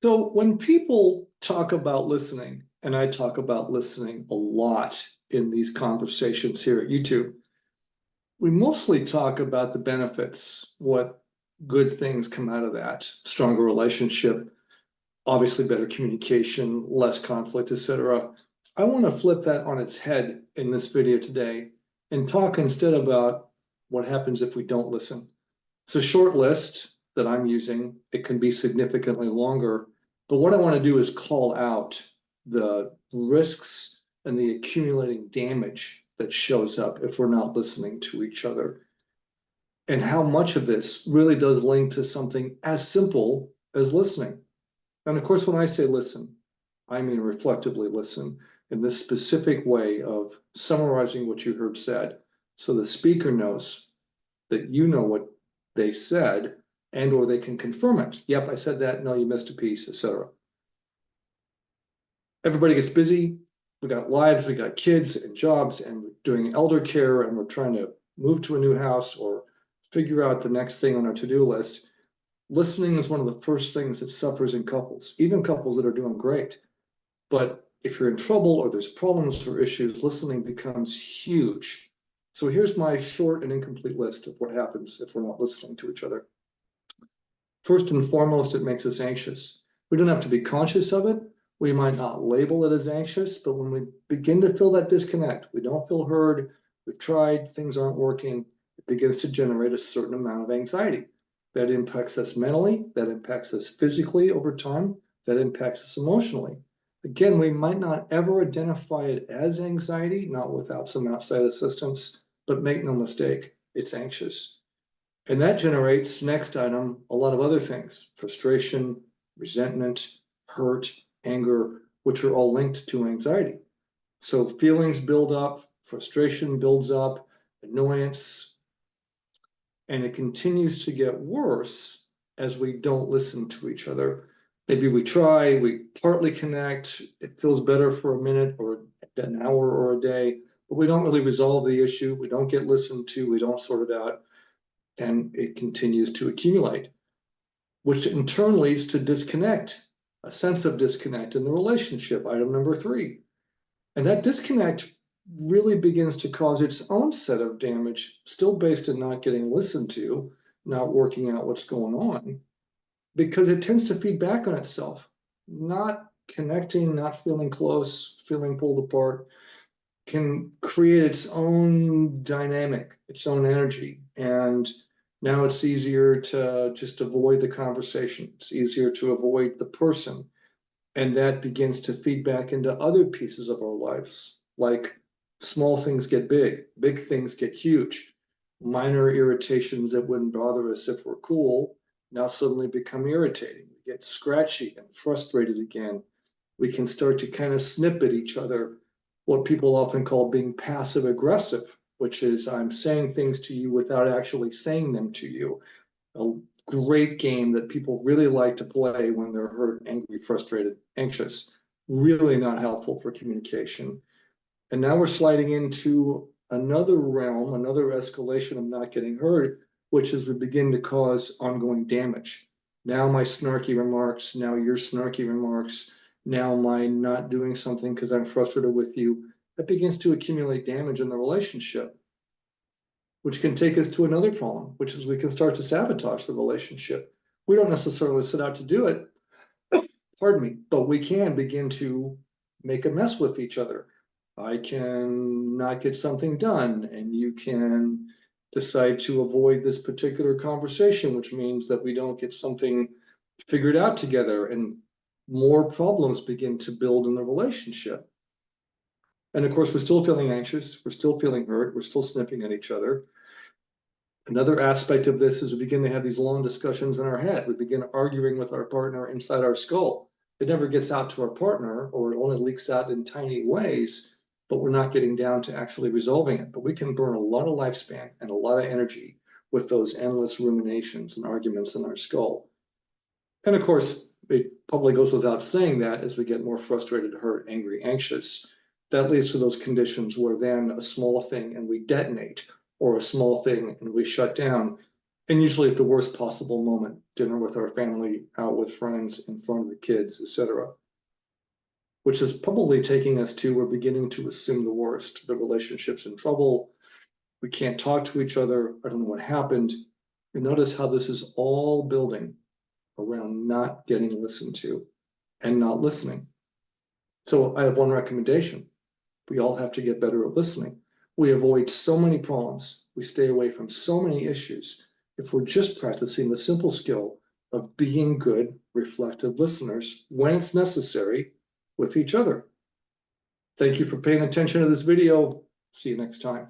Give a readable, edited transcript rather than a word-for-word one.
So when people talk about listening, and I talk about listening a lot in these conversations here at YouTube, we mostly talk about the benefits, what good things come out of that, stronger relationship, obviously better communication, less conflict, etc. I want to flip that on its head in this video today and talk instead about what happens if we don't listen. It's a short list that I'm using. It can be significantly longer, but what I want to do is call out the risks and the accumulating damage that shows up if we're not listening to each other, and how much of this really does link to something as simple as listening. And of course, when I say listen, I mean reflectively listen in this specific way of summarizing what you heard said, so the speaker knows that you know what they said, and or they can confirm it. Yep, I said that. No, you missed a piece, etc. Everybody gets busy. We got lives, we got kids and jobs, and we're doing elder care, and we're trying to move to a new house or figure out the next thing on our to-do list. Listening is one of the first things that suffers in couples, even couples that are doing great. But if you're in trouble or there's problems or issues, listening becomes huge. So here's my short and incomplete list of what happens if we're not listening to each other. First and foremost, it makes us anxious. We don't have to be conscious of it. We might not label it as anxious, but when we begin to feel that disconnect, we don't feel heard, we've tried, things aren't working, it begins to generate a certain amount of anxiety. That impacts us mentally, that impacts us physically over time, that impacts us emotionally. Again, we might not ever identify it as anxiety, not without some outside assistance, but make no mistake, it's anxious. And that generates, next item, a lot of other things: frustration, resentment, hurt, anger, which are all linked to anxiety. So feelings build up, frustration builds up, annoyance, and it continues to get worse as we don't listen to each other. Maybe we try, we partly connect, it feels better for a minute or an hour or a day, but we don't really resolve the issue, we don't get listened to, we don't sort it out, and it continues to accumulate, which in turn leads to disconnect, a sense of disconnect in the relationship, item number 3. And that disconnect really begins to cause its own set of damage, still based in not getting listened to, not working out what's going on, because it tends to feed back on itself, not connecting, not feeling close, feeling pulled apart, can create its own dynamic, its own energy. And now it's easier to just avoid the conversation. It's easier to avoid the person. And that begins to feed back into other pieces of our lives, like small things get big, big things get huge. Minor irritations that wouldn't bother us if we're cool now suddenly become irritating. We get scratchy and frustrated again. We can start to kind of snip at each other, what people often call being passive aggressive, which is I'm saying things to you without actually saying them to you. A great game that people really like to play when they're hurt, angry, frustrated, anxious. Really not helpful for communication. And now we're sliding into another realm, another escalation of not getting heard, which is we begin to cause ongoing damage. Now my snarky remarks, now your snarky remarks, now my not doing something because I'm frustrated with you, that begins to accumulate damage in the relationship, which can take us to another problem, which is we can start to sabotage the relationship. We don't necessarily set out to do it, pardon me, but we can begin to make a mess with each other. I can not get something done, and you can decide to avoid this particular conversation, which means that we don't get something figured out together, and more problems begin to build in the relationship. And of course, we're still feeling anxious, we're still feeling hurt, we're still snipping at each other. Another aspect of this is we begin to have these long discussions in our head. We begin arguing with our partner inside our skull. It never gets out to our partner, or it only leaks out in tiny ways, but we're not getting down to actually resolving it. But we can burn a lot of lifespan and a lot of energy with those endless ruminations and arguments in our skull. And of course, it probably goes without saying that as we get more frustrated, hurt, angry, anxious, that leads to those conditions where then a small thing and we detonate, or a small thing and we shut down, And usually at the worst possible moment, dinner with our family, out with friends, in front of the kids, etc. Which is probably taking us to, we're beginning to assume the worst. The relationship's in trouble. We can't talk to each other. I don't know what happened. You notice how this is all building around not getting listened to and not listening. So I have one recommendation. We all have to get better at listening. We avoid so many problems. We stay away from so many issues if we're just practicing the simple skill of being good, reflective listeners when it's necessary with each other. Thank you for paying attention to this video. See you next time.